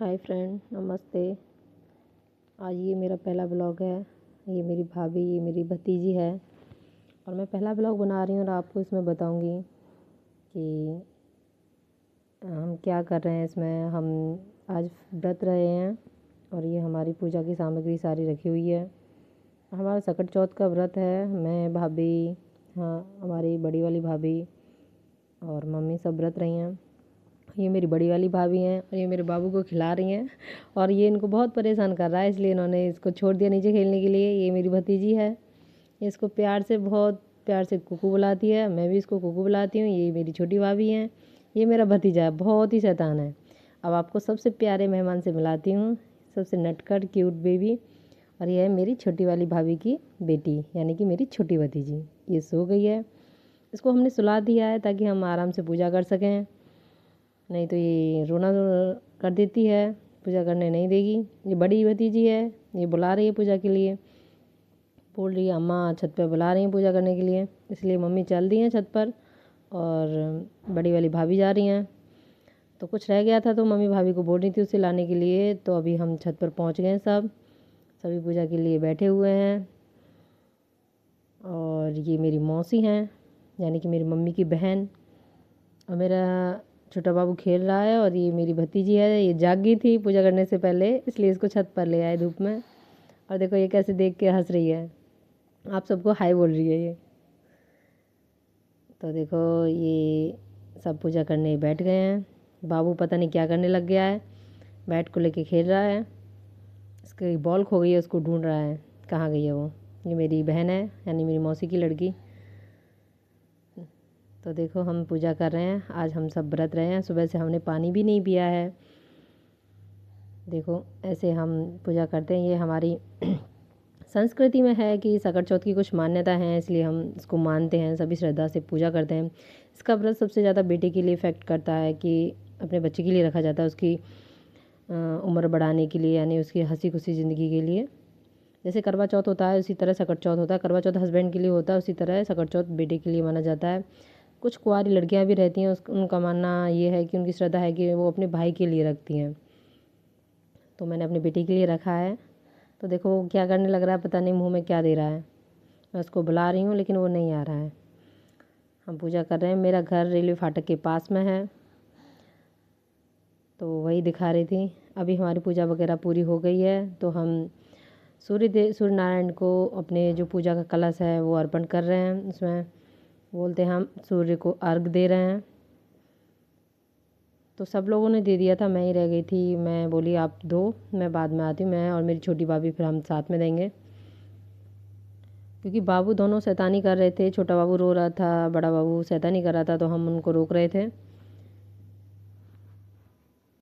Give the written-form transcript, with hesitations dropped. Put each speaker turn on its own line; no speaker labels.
Hi friend, नमस्ते। आज ये मेरा पहला ब्लॉग है। ये मेरी भाभी, ये मेरी भतीजी है और मैं पहला ब्लॉग बना रही हूँ और आपको इसमें बताऊँगी कि हम क्या कर रहे हैं। इसमें हम आज व्रत रहे हैं और ये हमारी पूजा की सामग्री सारी रखी हुई है। हमारा सकट चौथ का व्रत है। मैं, भाभी, हाँ, हमारी बड़ी वाली भाभी और मम्मी सब व्रत रही हैं। ये मेरी बड़ी वाली भाभी हैं और ये मेरे बाबू को खिला रही हैं और ये इनको बहुत परेशान कर रहा है, इसलिए इन्होंने इसको छोड़ दिया नीचे खेलने के लिए। ये मेरी भतीजी है, ये इसको बहुत प्यार से कुकू बुलाती है। मैं भी इसको कुकू बुलाती हूँ। ये मेरी छोटी भाभी हैं। ये मेरा भतीजा है, बहुत ही शैतान है। अब आपको सबसे प्यारे मेहमान से मिलाती हूँ, सबसे नटखट क्यूट बेबी। और ये है मेरी छोटी वाली भाभी की बेटी, यानी कि मेरी छोटी भतीजी। ये सो गई है, इसको हमने सुला दिया है ताकि हम आराम से पूजा कर सकें, नहीं तो ये रोना कर देती है, पूजा करने नहीं देगी। ये बड़ी भतीजी है, ये बुला रही है पूजा के लिए, बोल रही है अम्मा छत पे बुला रही हैं पूजा करने के लिए, इसलिए मम्मी चल दी हैं छत पर और बड़ी वाली भाभी जा रही हैं। तो कुछ रह गया था तो मम्मी भाभी को बोल रही थी उसे लाने के लिए। तो अभी हम छत पर पहुंच गए, सभी पूजा के लिए बैठे हुए हैं। और ये मेरी मौसी हैं, यानी कि मेरी मम्मी की बहन, और मेरा छोटा बाबू खेल रहा है। और ये मेरी भतीजी है, ये जाग गई थी पूजा करने से पहले, इसलिए इसको छत पर ले आए धूप में। और देखो ये कैसे देख के हंस रही है, आप सबको हाय बोल रही है ये। तो देखो ये सब पूजा करने बैठ गए हैं। बाबू पता नहीं क्या करने लग गया है, बैट को लेके खेल रहा है। इसकी बॉल खो गई है, उसको ढूंढ रहा है कहाँ गई है वो। ये मेरी बहन है, यानी मेरी मौसी की लड़की। तो देखो हम पूजा कर रहे हैं, आज हम सब व्रत रहे हैं। सुबह से हमने पानी भी नहीं पिया है। देखो ऐसे हम पूजा करते हैं। ये हमारी संस्कृति में है कि सकट चौथ की कुछ मान्यता है, इसलिए हम इसको मानते हैं, सभी श्रद्धा से पूजा करते हैं। इसका व्रत सबसे ज़्यादा बेटे के लिए इफ़ेक्ट करता है कि अपने बच्चे के लिए रखा जाता है, उसकी उम्र बढ़ाने के लिए, यानी उसकी हंसी खुशी ज़िंदगी के लिए। जैसे करवा चौथ होता है उसी तरह सकट चौथ होता है। करवा चौथ हस्बैंड के लिए होता है, उसी तरह सकट चौथ बेटे के लिए माना जाता है। कुछ कुंवारी लड़कियां भी रहती हैं, उनका मानना ये है कि उनकी श्रद्धा है कि वो अपने भाई के लिए रखती हैं। तो मैंने अपनी बेटी के लिए रखा है। तो देखो वो क्या करने लग रहा है, पता नहीं मुंह में क्या दे रहा है। मैं उसको बुला रही हूँ लेकिन वो नहीं आ रहा है। हम पूजा कर रहे हैं। मेरा घर रेलवे फाटक के पास में है, तो वही दिखा रही थी। अभी हमारी पूजा वगैरह पूरी हो गई है, तो हम सूर्य नारायण को अपने जो पूजा का कलश है वो अर्पण कर रहे हैं। उसमें बोलते हैं हम सूर्य को अर्घ दे रहे हैं। तो सब लोगों ने दे दिया था, मैं ही रह गई थी। मैं बोली आप दो, मैं बाद में आती हूँ, मैं और मेरी छोटी भाभी फिर हम साथ में देंगे। क्योंकि बाबू दोनों शैतानी कर रहे थे, छोटा बाबू रो रहा था, बड़ा बाबू शैतानी कर रहा था, तो हम उनको रोक रहे थे।